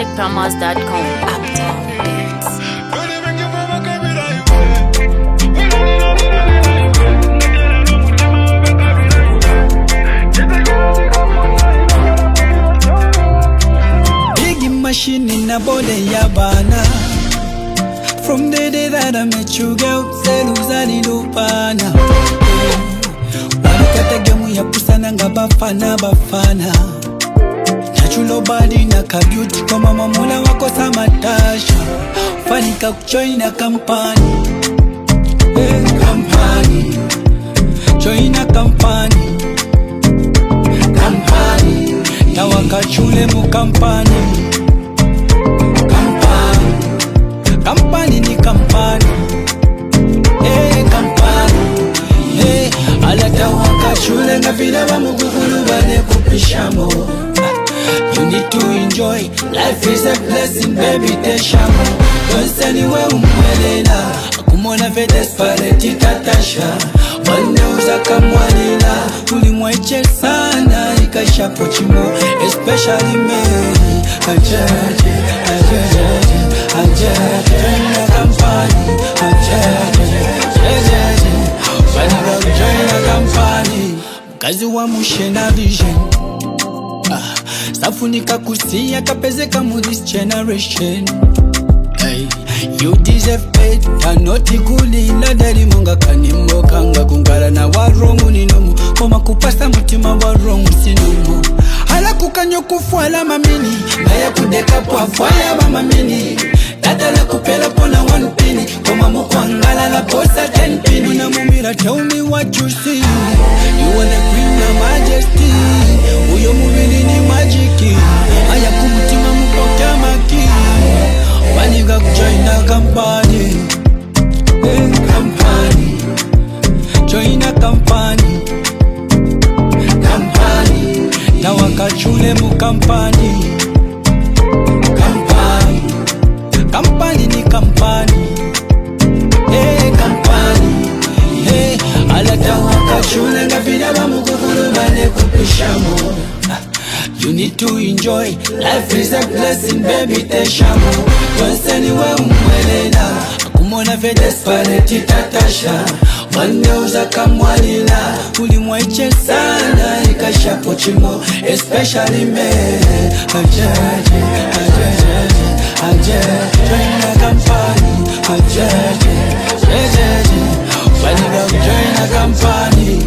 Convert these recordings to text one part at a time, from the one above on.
CKmusicPromos.com. Uptown Beats. Big machine in a body ya bana. From the day that I met you, girl, seluzani lupana. Walikata gemu ya pusana nga bafana bafana. Nachulo body na kabyuti kwa mama mula wako samatasha. Fanika kujoina kampani. Kampani. Joina kampani. Kampani. Na wakachule mu kampani. Kampani ni kampani. Kampani. Alata wakachule na vile wa mugugulu wale kupishamo. You need to enjoy, life is a blessing baby teshamo. Don't say anywhere umwelela. Kumona ve desperate tatasha. Wande uza kamwalila. Ulimweche sana ikasha pochimo. Especially me. Ajaje, ajaje, ajaje. Join kampani. Ajaje, ajaje. Waniga kujoin kampani. Mkazi wa mushe na vision. Safunika kusia kapezeka mu this generation. Hey, you deserve it. Kanoti kulila dali munga kanimbo kanga kungala na warongu ninomu. Koma kupasa mutima warongu sinumu. Hala kukanyo kufuala mamini. Gaya kudeka kwa fwaya ba mamini. Dada la kupela pona one penny. Koma mukwangala la posa 10 penny. Muna mumira tell me what you see. You are the queen of majesty. Uyo mubili ni majiki. Aya kumutima mukoka maki. Waniga kujoina kampani. Kampani. Joina kampani. Kampani. Na wakachule mu kampani. Kampani. Kampani ni kampani. Kampani. Alata wakachule na vile wa mugugulu wale kupishamo. You need to enjoy, life is a blessing baby teshamo. Don't say anywhere umwelela. Kumona ve desperate tatasha. Wande uza kamwalila. Ulimweche sana ikasha pochimo. Especially me. Ajaje, ajaje, ajaje. Join kampani. Ajaje, ajaje. Waniga kujoin kampani.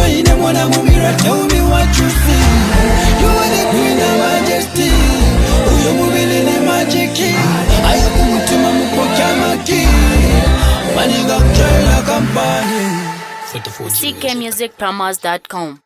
Tell me what you see. You are the queen of majesty. Uyo mubili ni majiki. Aya kumutima mukoka maki. Waniga kujoina kampani. CKmusicPromos.com.